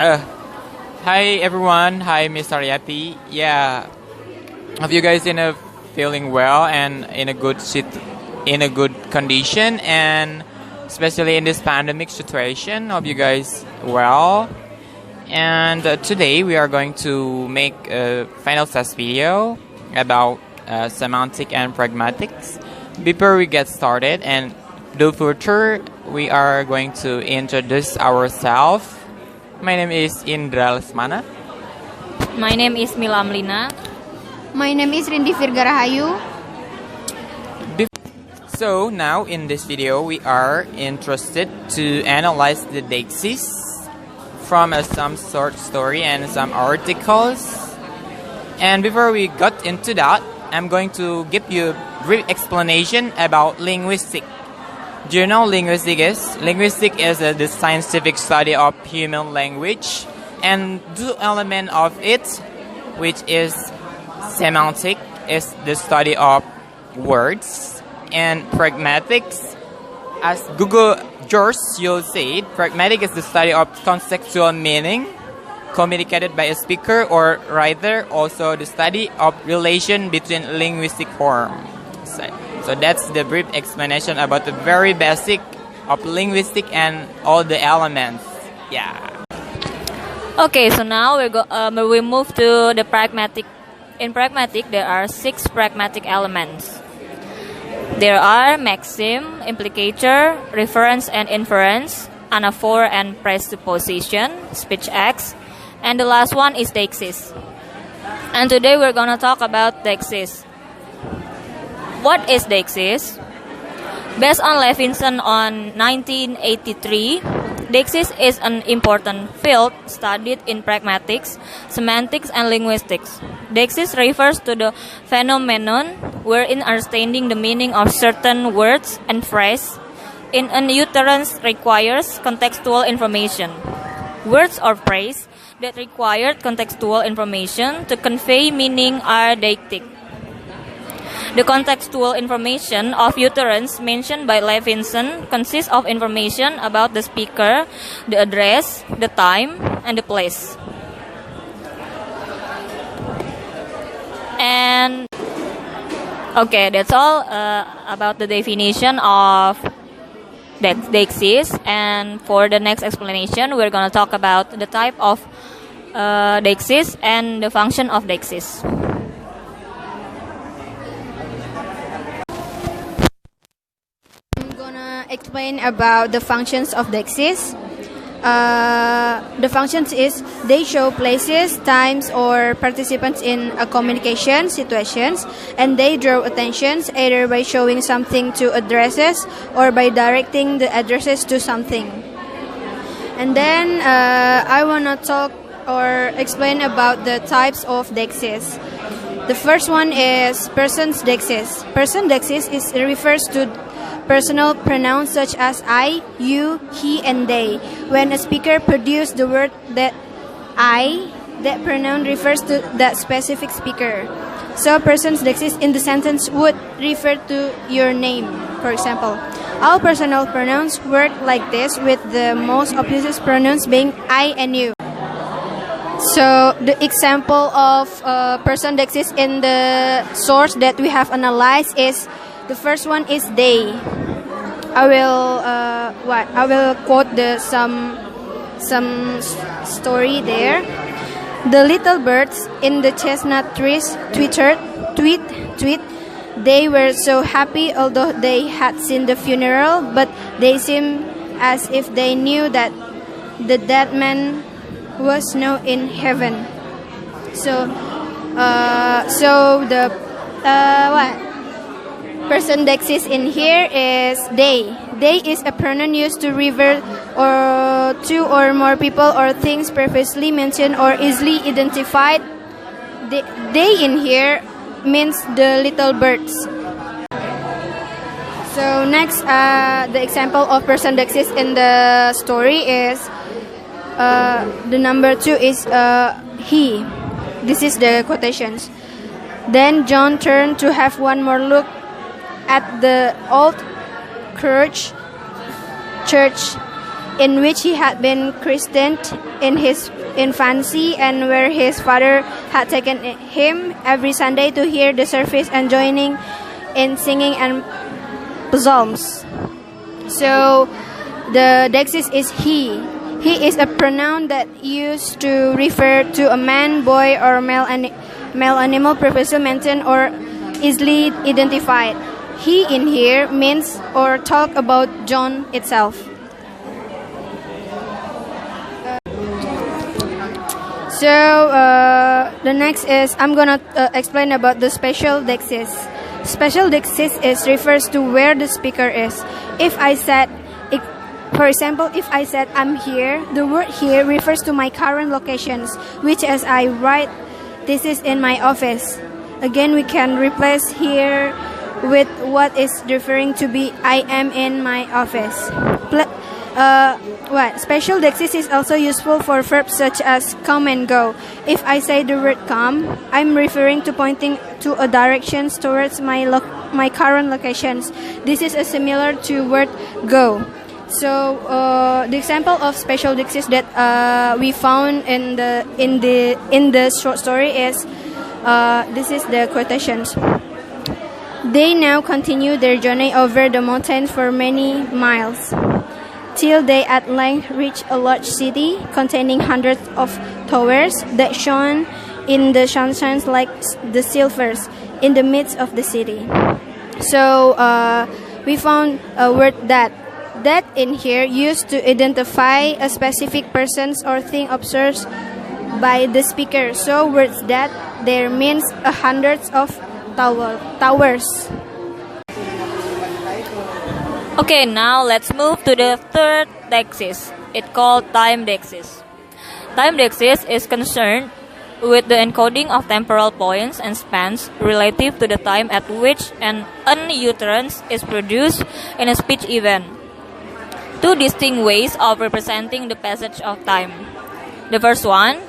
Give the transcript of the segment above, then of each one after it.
Uh, Hi everyone. Hi Mr. Yati. Yeah, hope you guys feeling well and in a good condition, and especially in this pandemic situation. Hope you guys well. And today we are going to make a final test video about semantic and pragmatics. Before we get started and do further, we are going to introduce ourselves. My name is Indra Lesmana. My name is Mila Amlina. My name is Rindi Virgarahayu. So now in this video, we are interested to analyze the deixis from some short story and some articles. And before we got into that, I'm going to give you a brief explanation about linguistics. Do you know linguistics is? Linguistics is the scientific study of human language, and two elements of it, which is semantic, is the study of words, and pragmatics, as Google George you'll say, pragmatic is the study of contextual meaning communicated by a speaker or writer, also the study of relation between linguistic forms. So that's the brief explanation about the very basic of linguistic and all the elements. Yeah. Okay, so now we move to the pragmatic. In pragmatic, there are 6 pragmatic elements. There are maxim, implicator, reference and inference, anaphor and presupposition, speech acts, and the last one is deixis. And today we're gonna talk about deixis. What is deixis? Based on Levinson on 1983, deixis is an important field studied in pragmatics, semantics, and linguistics. Deixis refers to the phenomenon wherein understanding the meaning of certain words and phrases in an utterance requires contextual information. Words or phrases that require contextual information to convey meaning are deictic. The contextual information of utterance mentioned by Levinson consists of information about the speaker, the address, the time, and the place. And okay, that's all about the definition of deixis. And for the next explanation, we're going to talk about the type of deixis and the function of deixis. Explain about the functions of deixis. The functions is they show places, times, or participants in a communication situations, and they draw attentions either by showing something to addresses or by directing the addresses to something. And then I wanna talk or explain about the types of deixis. The first one is person's deixis. Person deixis refers to personal pronouns such as I, you, he, and they. When a speaker produces the word that I, that pronoun refers to that specific speaker. So person's deixis in the sentence would refer to your name, for example. All personal pronouns work like this, with the most obvious pronouns being I and you. So the example of person deixis in the source that we have analyzed is, the first one is they. I will quote some story there. The little birds in the chestnut trees tweet. They were so happy, although they had seen the funeral, but they seemed as if they knew that the dead man was now in heaven. So the person deixis in here is they. They is a pronoun used to refer or two or more people or things previously mentioned or easily identified. They in here means the little birds. So next, the example of person deixis in the story is the number 2 is he. This is the quotations. Then John turned to have one more look at the old church. in which he had been christened in his infancy, and where his father had taken him every Sunday to hear the service and joining in singing and psalms. So the deixis is he. He is a pronoun that used to refer to a man, boy, or male animal previously mentioned or easily identified. He in here means or talk about John itself. So the next is I'm gonna explain about the special deixis. Special deixis refers to where the speaker is. If I said, for example, if I said I'm here, the word here refers to my current locations, which as I write, this is in my office. Again, we can replace here with what is referring to be I am in my office. Special deixis is also useful for verbs such as come and go. If I say the word come, I'm referring to pointing to a directions towards my current locations. This is a similar to word go. So the example of special deixis that we found in the short story is this is the quotations. They now continue their journey over the mountains for many miles, till they at length reach a large city containing hundreds of towers that shone in the sunshine like the silvers in the midst of the city. So we found a word that in here used to identify a specific person or thing observed by the speaker. So words that there means hundreds of towers. Okay, now let's move to the third deixis. It's called time deixis. Time deixis is concerned with the encoding of temporal points and spans relative to the time at which an utterance is produced in a speech event. Two distinct ways of representing the passage of time. The first one,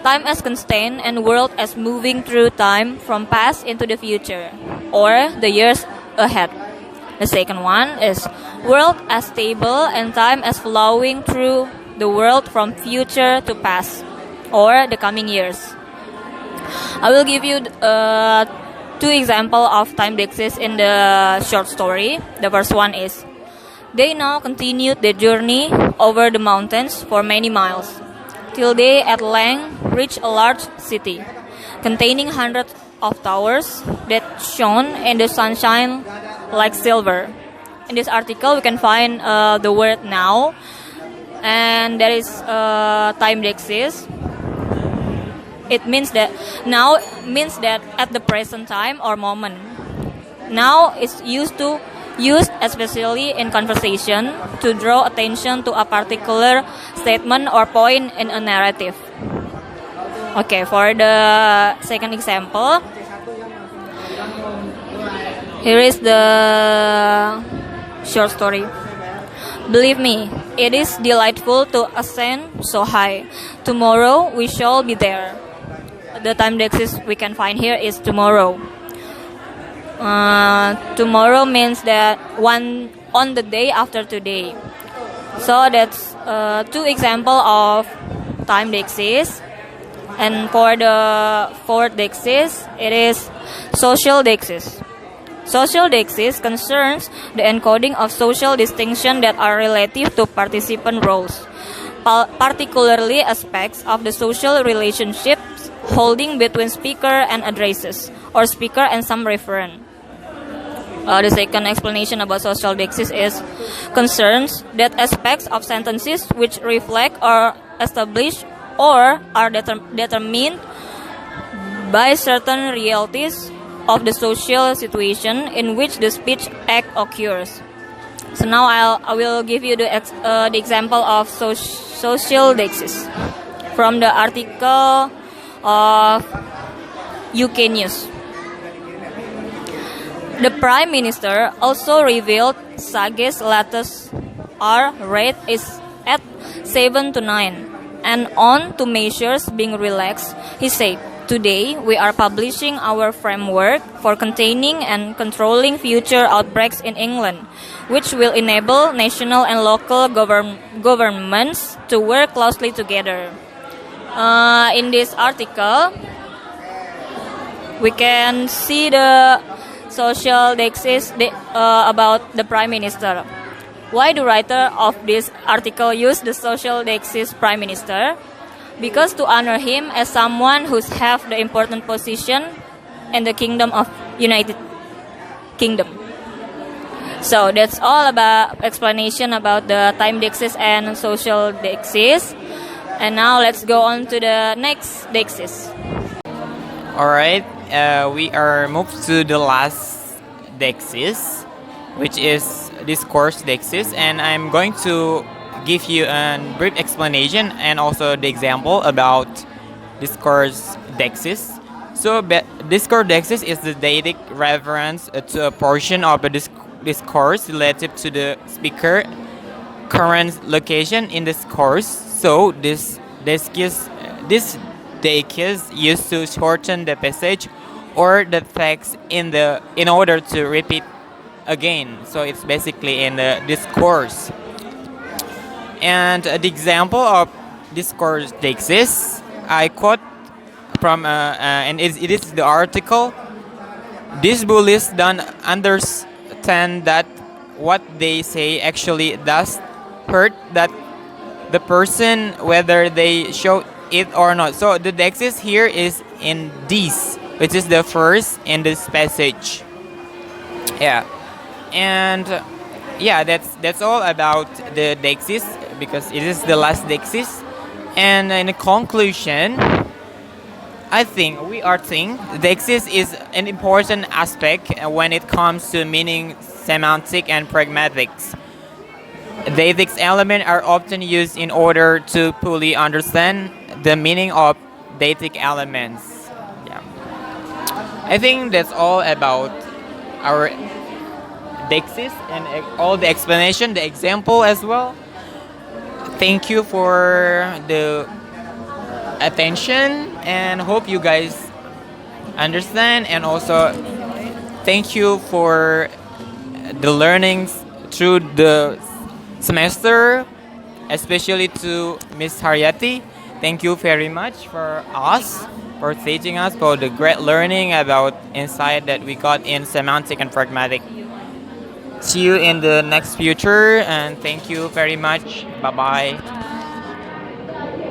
time as constant and world as moving through time from past into the future, or the years ahead. The second one is world as stable and time as flowing through the world from future to past, or the coming years. I will give you two examples of time deixis in the short story. The first one is, they now continued their journey over the mountains for many miles, till they at length reached a large city, containing hundreds of towers that shone in the sunshine like silver. In this article, we can find the word now, and there is time deixis. It means that now means that at the present time or moment. Now is used especially in conversation to draw attention to a particular statement or point in a narrative. Okay, for the second example, here is the short story. Believe me, it is delightful to ascend so high. Tomorrow we shall be there. The time deixis we can find here is tomorrow. Tomorrow means that on the day after today. So that's two examples of time deixis. And for the fourth deixis, it is social deixis. Social deixis concerns the encoding of social distinctions that are relative to participant roles, particularly aspects of the social relationships holding between speaker and addresses, or speaker and some referent. The second explanation about social deixis is concerns that aspects of sentences which reflect or establish or are determined by certain realities of the social situation in which the speech act occurs. So now I will give you the example of social deixis from the article of UK News. The Prime Minister also revealed Sage's latest R rate is at 7 to 9, and on to measures being relaxed, he said, today, we are publishing our framework for containing and controlling future outbreaks in England, which will enable national and local governments to work closely together. In this article, we can see the social deixis about the Prime Minister. Why the writer of this article use the social deixis Prime Minister? Because to honor him as someone who's have the important position in the Kingdom of United Kingdom. So that's all about explanation about the time deixis and social deixis. And now let's go on to the next deixis. Alright, we are moved to the last deixis, which is Discourse deixis, and I'm going to give you a brief explanation and also the example about Discourse deixis. So, Discourse deixis is the deictic reference to a portion of a discourse relative to the speaker current location in discourse. So, this deixis used to shorten the passage or the text in order to repeat again. So it's basically in the discourse. And the example of Discourse deixis, I quote from and it is the article. These bullies don't understand that what they say actually does hurt that the person, whether they show it or not. So the deixis here is in this, which is the first in this passage. Yeah, and yeah, that's all about the deixis because it is the last deixis. And in conclusion, I think deixis is an important aspect when it comes to meaning, semantic, and pragmatics. Deictic elements are often used in order to fully understand the meaning of deictic elements. Yeah, I think that's all about our deixis and all the explanation, the example as well. Thank you for the attention and hope you guys understand, and also thank you for the learnings through the semester, especially to Miss Haryati. Thank you very much for teaching us about the great learning about insight that we got in semantic and pragmatic. See you in the next future, and thank you very much. Bye bye.